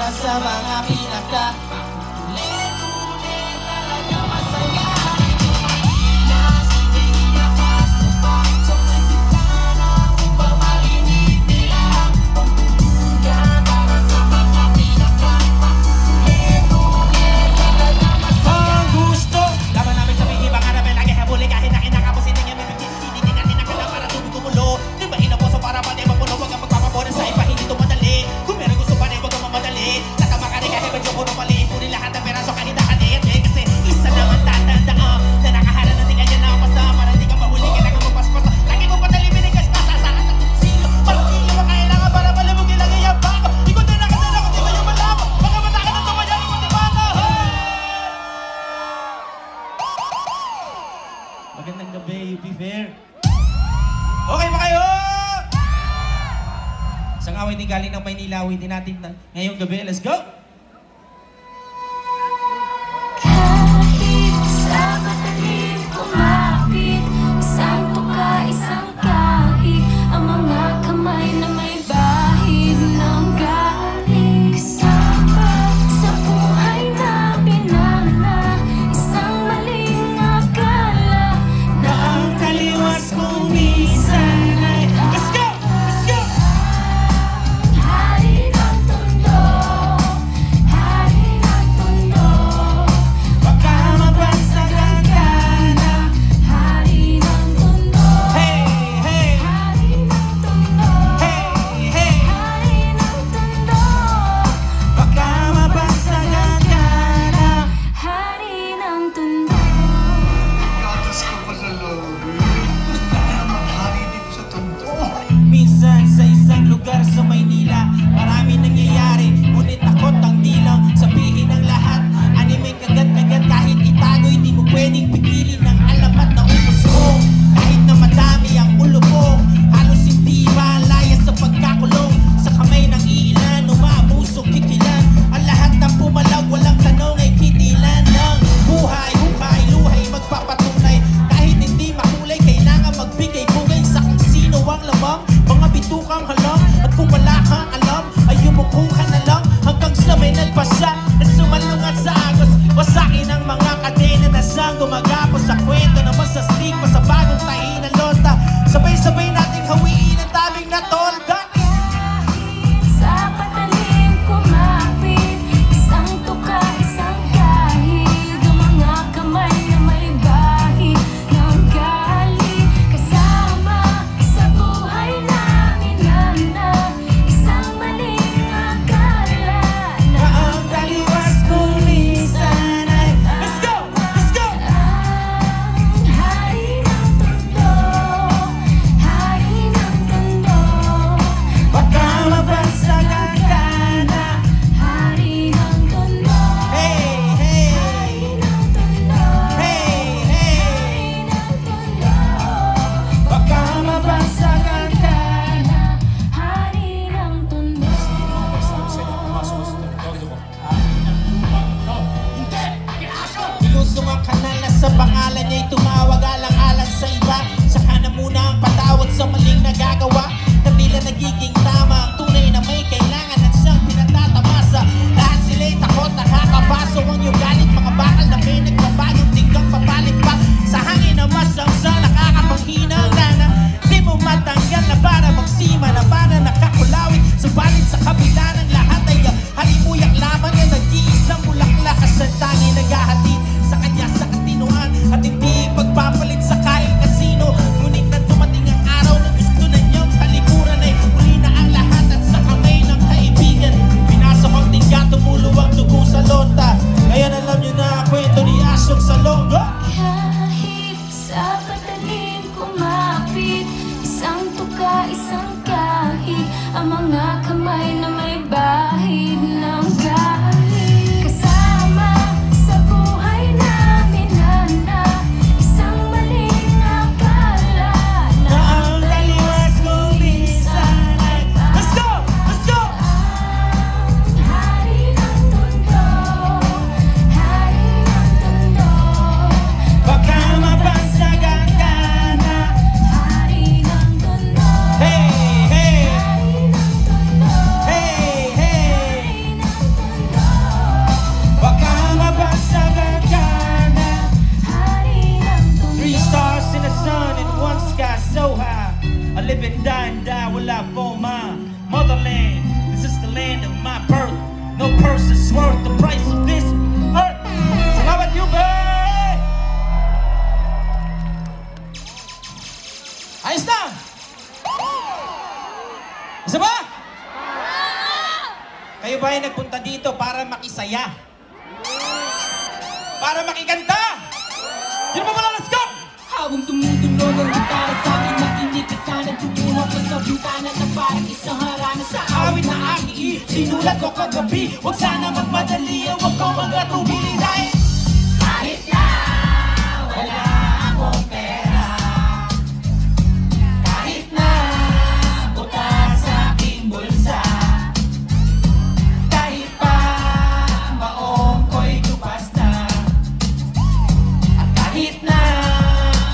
para sa mga pinaka Magandang gabi, UP Fair. Okay ba kayo? Isang awit din galing ng Maynila, awitin natin ngayong gabi. Let's go! Kahit sa matalim kumapit, isang tuka, isang kahit, ang mga kamay na may bahid ng galing. Kasama sa buhay na binana, isang maling akala na ang taliwas kong minsan ay Let's go! Let's go! hari ng tondo. worth the price of this earth. Salamat, Yube! Ayos na! Isa ba? Kayo ba ay nagpunta dito para makisaya? Para makikanta? Yun ba wala? Let's go! Habang tumutunog ang gitara sa akin, makinig ka sana. Tumuhok ka sa bintana na parang isang harana sa awit na aking sinulat ko kagabi. Huwag sana magmadali, huwag ko magkatubili dahil kahit na wala akong pera, kahit na butas sa aking bulsa, kahit pa maong ko'y tupas na, at kahit na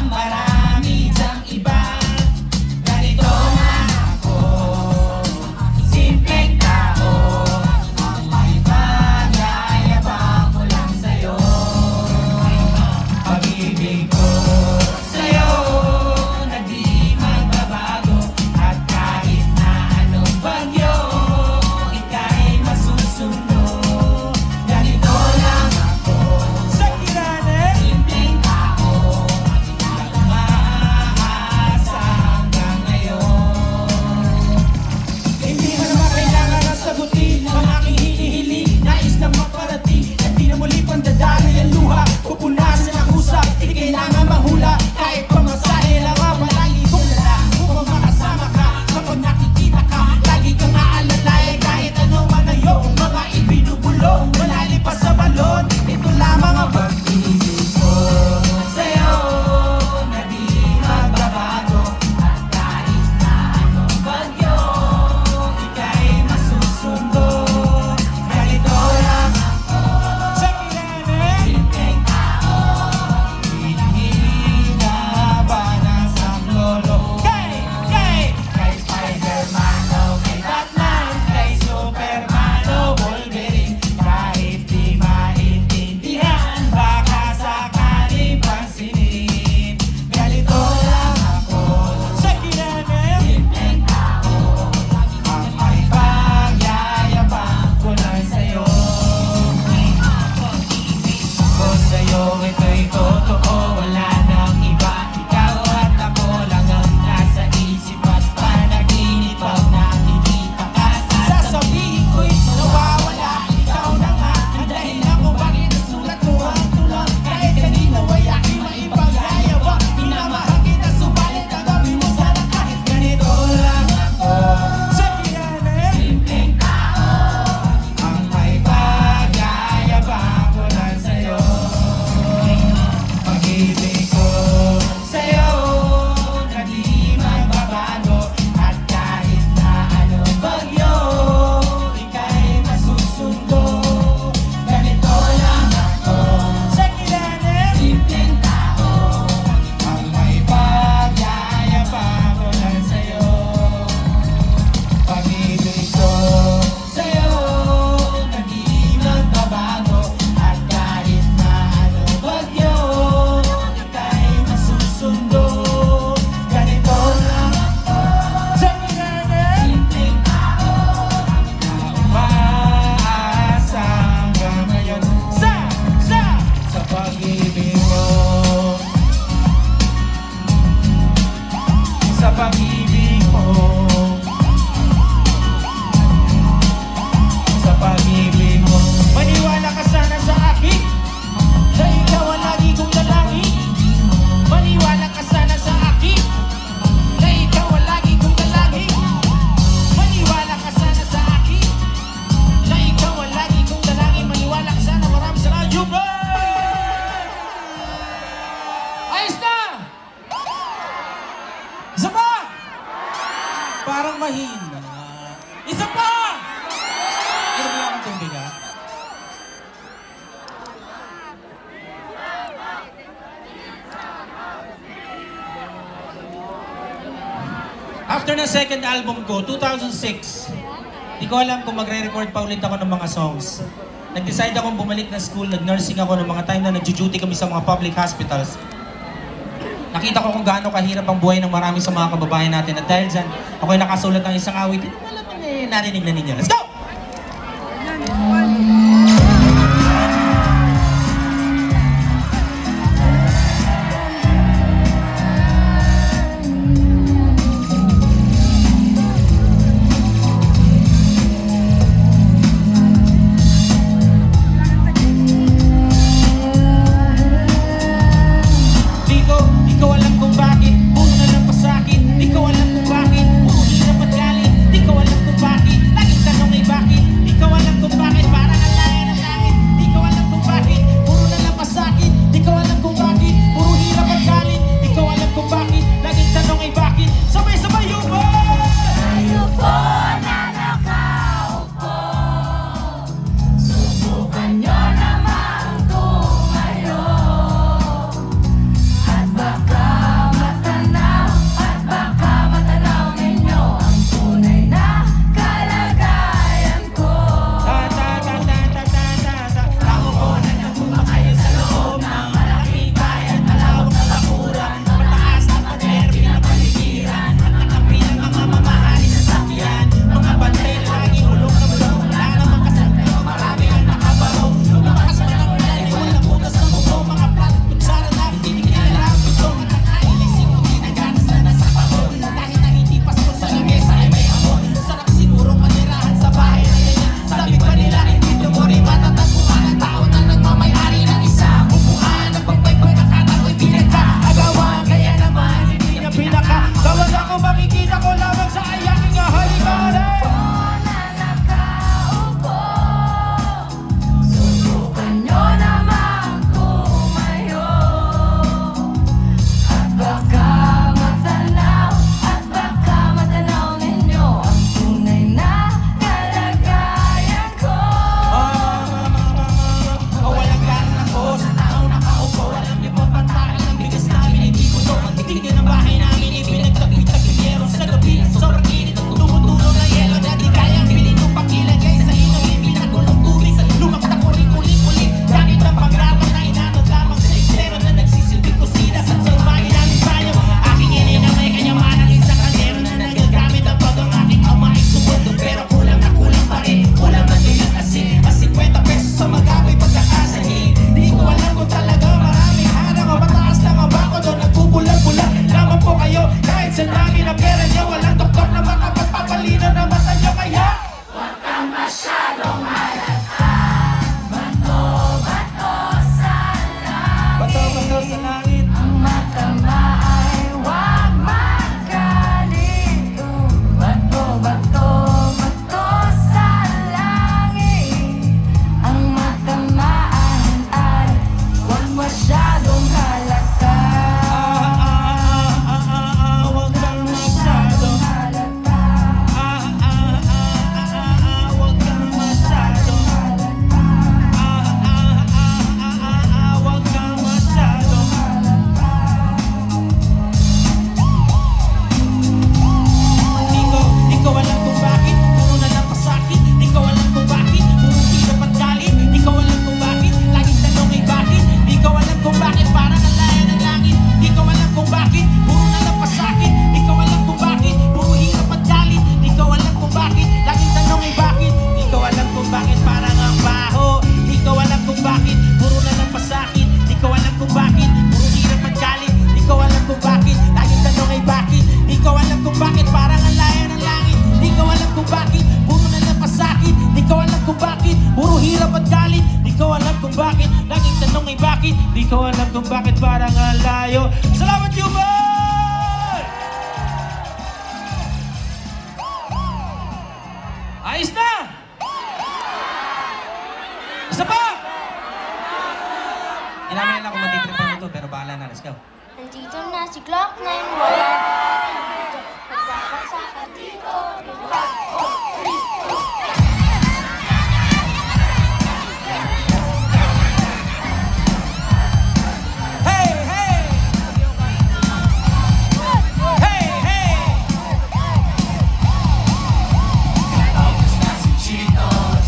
marami dyang iba, ganito na ako, simpleng tao, may pag-ayabang ko lang sa'yo. Pag-ibig ko sa'yo na di magbabago, at kahit na anong bagyo, ika'y masusunod. Ganito lang ako, Sa kinanin! simpleng tao, umaasa hanggang ngayon. Hindi mo naman kailangan na sagutin ang aking hinihiling. Nais na maparating at di na muli pandadaloy ang luha. Pupunasan ang usap, di kailangan mahula. Kahit pamasahe lang ang palagi kong lala. Upang makasama ka kapag nakikita ka, lagi kang aalalay kahit ano man na iyong mga ibinubulong. Malalim pa sa balon, ito lamang ang pag-ibig ko sa'yo na di magbabago, at kahit na anong bagyo, ika'y masusunod. Ganito lang ako, Sa kinanin! simpleng tao, hinihina ng saklolo. Kay Spider-Man o kay Batman, kay Superman o Wolverine, kahit di maintindihan, baka sakaling pansinin. Ganito lang ako, Sa kinanin! simpleng tao, ang may pagyayabang ko lang sa'yo. Ko sa'yo ito'y totoo, wala nang iba. Ikaw at ako lang ang nasa isip at panaginip. Pag nakikita ka, sasabihin ko'y nawawala. Ikaw na nga ang dahilan kung bakit nasulat ko ang tulang. Kahit kanina ay aking maipag-ayabang, minamahal kita subalit ang gawin mo sana kahit ganito lang ako. Sa kinanin! Simpleng tao, ang may pag-ayabang ko lang sa'yo. Pag-ibig ko sa'yo na di magbabago, at kahit na anong bagyo, ika'y masusundo. Ganito lang ako, Sa kinanin! simpleng tao, ang may pag-ayabang ko lang sa'yo. Pag-ibig ko sa'yo na di magbabago, at kahit na anong bagyo, ika'y masusundo. Ganito lang ako, Sa kinanin! simpleng tao, na umaasa hanggang ngayon. Sa pag-ibig mo, sa pag-ibig mo, sa pag-ibig mo. Maniwala ka sana sa akin na ikaw ang lagi kong dalangin. Maniwala ka sana sa akin na ikaw ang lagi kong dalangin. Maniwala ka sana sa akin na ikaw ang lagi kong dalangin. Maniwala ka sana. Maraming salamat. Yube! Ayos na! Isa pa! Parang mahina. Isa pa! Inom lang ang tubig, ha? After ng second album ko, 2006, di ko alam kung magre-record pa ulit ako ng mga songs. Nag-decide akong bumalik na school, nag-nursing ako ng mga time na nag-duty kami sa mga public hospitals. Nakita ko kung gaano kahirap ang buhay ng marami sa mga kababayan natin. At dahil dyan, ako'y nakasulat ng isang awit. Hindi ko alam narinig na ninyo. Let's go! tangi bakit. Di ko alam kung bakit parang ang layo. Salamat, Jubal! Ayos na! Isa pa! Inamin lang kung matitripan mo to, pero bahala na. Let's go. Nandito na si Glock 9, wala dito. Nagbabagsakan dito. Hey, hey! Hey, hey!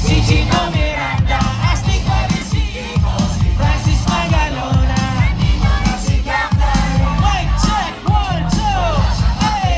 Si Chino Miranda, Astig Parisino, si Francis Magalona. Mic check, 1, 2, hey!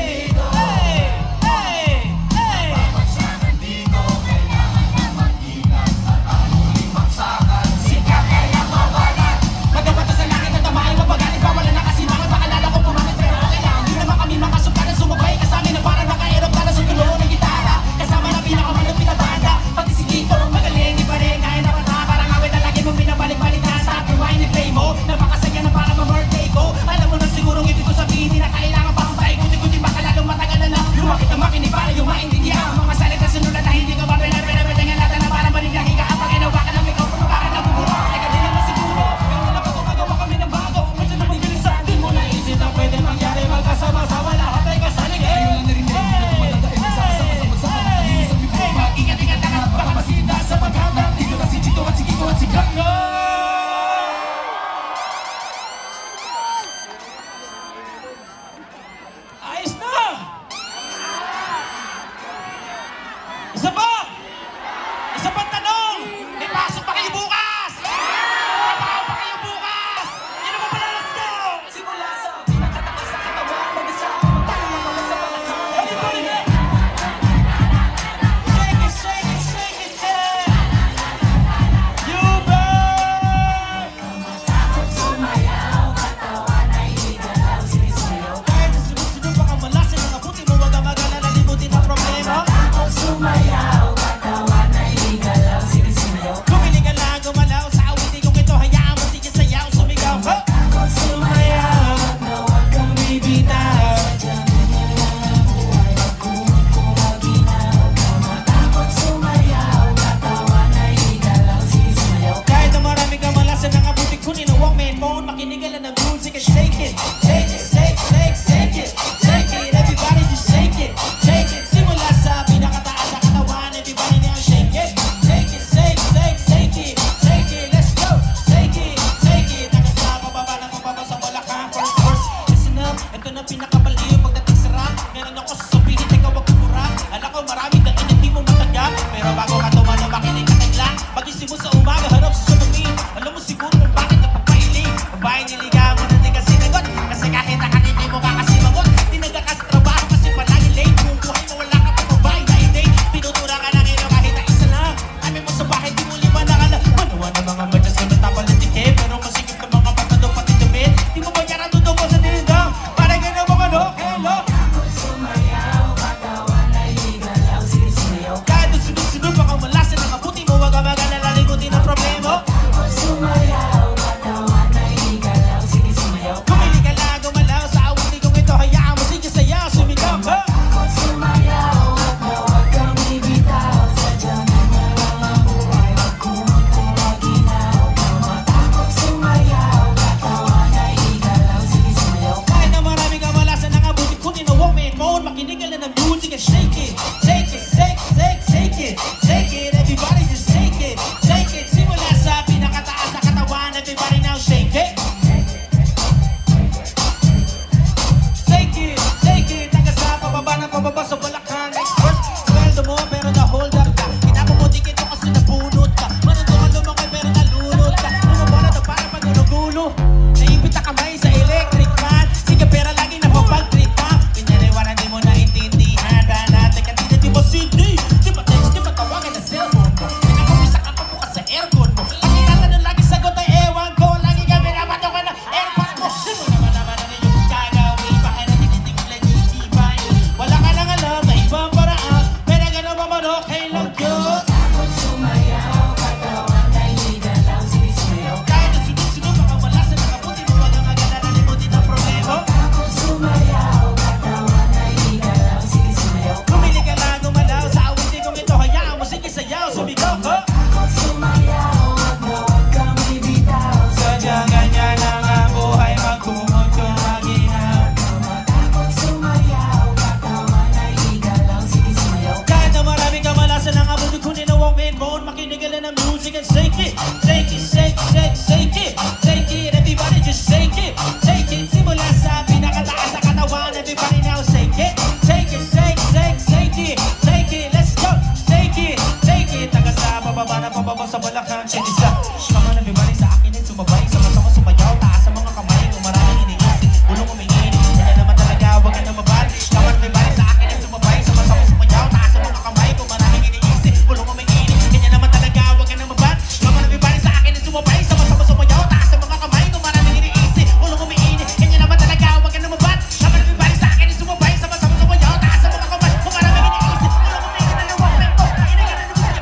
shake it. Shake it, shake, shake, shake it. Shake it, everybody just shake it. Shake it, simula sa pinakataas sa katawan. Everybody now shake it. Shake it, shake, shake, shake it. Shake it, let's go. Shake it, shake it. Taga sa bababa na pababa sa balakang chinisa. Come on everybody, sa akin ay sumabay. Sama-sama sumayaw, taas sa mga kamay. Kung maraming iniisip, ulong uminginig. Kaya naman talaga, wag ka na mabali. Come on everybody, sa akin ay sumabay. Sama-sama sumayaw, taas sa mga kamay. Kung maraming iniisip, ulong uminginig. Kaya naman talaga, wag ka na mabali. Come on everybody, sa akin ay sumabay. Sama-sama sumayaw, taas sa mga kamay. Kung maraming iniisip, ulong uminginig. Kaya naman talaga, wag ka na mabali. Come on everybody, sa akin ay sumabay. Sama-sama sumayaw, taas sa mga kamay. Kung maraming iniisip, ulong uminginig. Na wag na ito, kailangan na naman.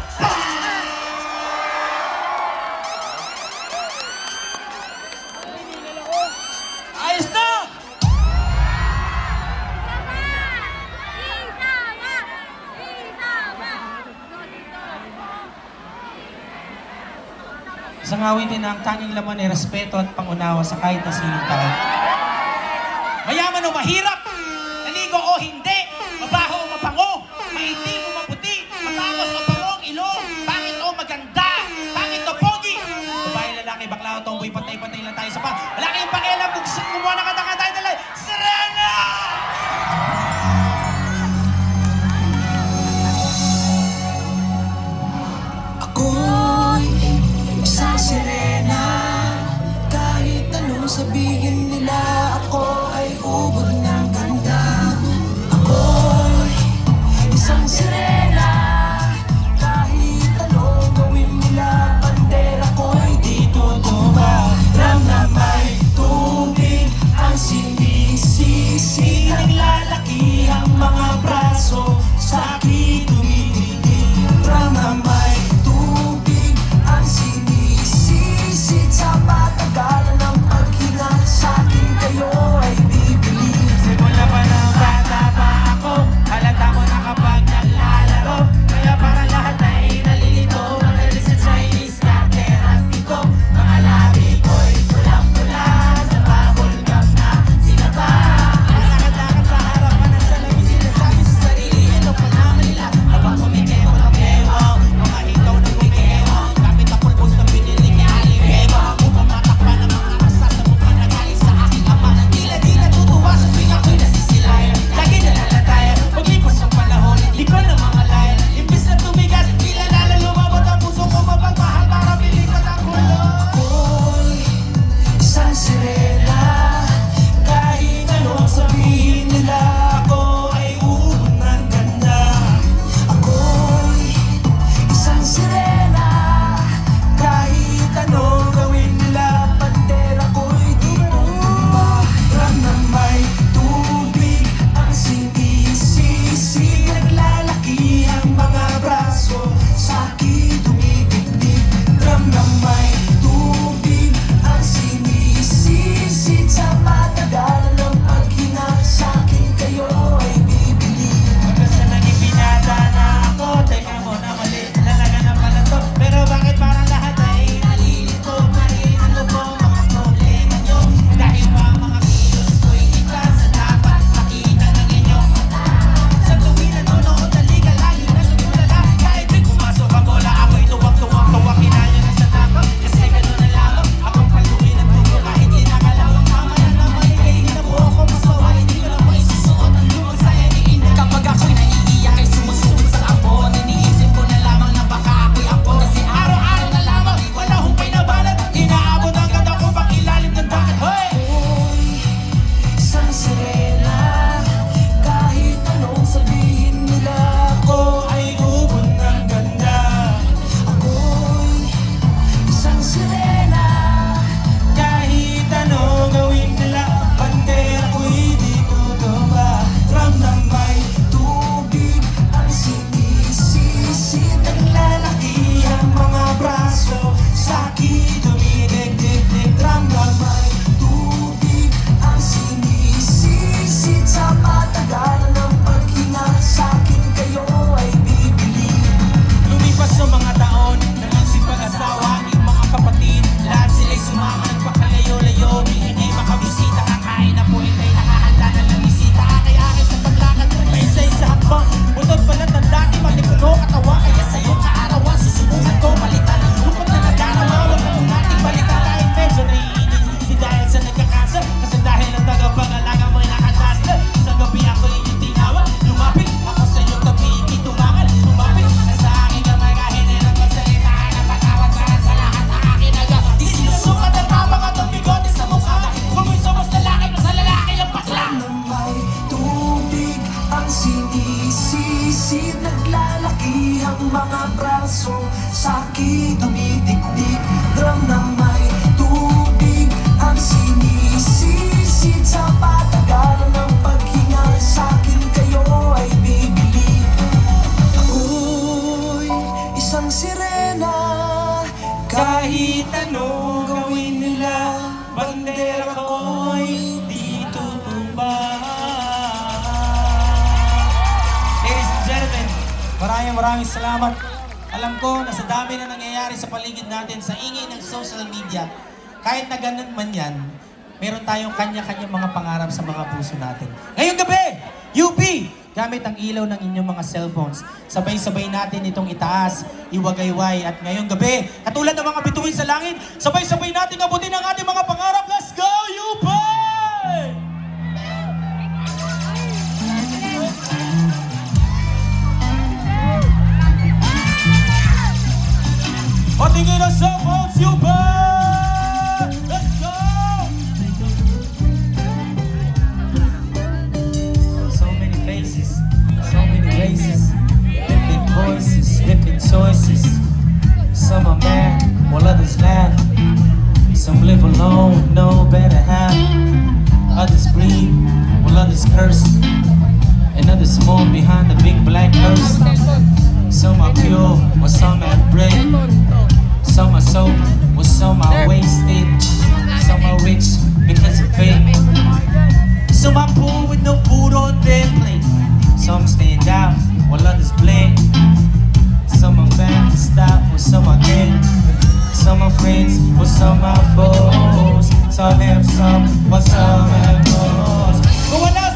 Ayos na! Isang awitin na ang tanging laman ay respeto at pangunawa sa kahit na sinong tao. Mayaman o mahirap, naligo o hindi, mabaho o mabango, maitim o maputi, matangos o bangong ilong, pangit o maganda, pangit o pogi, babae, lalaki, bakla o tomboy, patay-patay lang tayo sa pa. Wala kayong pakialam kung kumuha na kata-kata tayo nalay. Serena! Ako'y isang sirena. Kahit anong sabihin nila, ako ay ubod ng ganda. Ako'y isang sirena. Kahit anong gawin nila, bandera ko'y di tutuwa. Ramdamay tubig ang sinisisi. Naglalaki ang mga braso sa akin tumitigil. Ramdamay tubig ang sinisisid sa patagalan ng paghinga. Kahit anong gawin nila, bandera ko'y di tutumba. Ladies and gentlemen, maraming salamat. Alam ko na sa dami na nangyayari sa paligid natin, sa ingay ng social media, kahit na ganun man yan, meron tayong kanya-kanya mga pangarap sa mga puso natin. Ngayong gabi, UP, gamit ang ilaw ng inyong mga cellphones, sabay-sabay natin itong itaas, iwagayway, at ngayong gabi, katulad ng mga bituin sa langit, sabay-sabay natin abutin ang ating mga pangarap. Let's go, UP! Patingin ang cellphones, UP! Let's go! So many faces, so many races, different voices, different choices. Some are mad, while others laugh. Some live alone, no better half. Others breathe, while others curse. And others mourn behind the big black curse. Some are pure, while some have bread. Some are soap, while some are wasted. Some are rich because of faith. Some are poor with no food on their plate. Some stand out while others blend. Some are back to stop while some are dead. Some are friends while some are foes. Some have some while some have most. But when I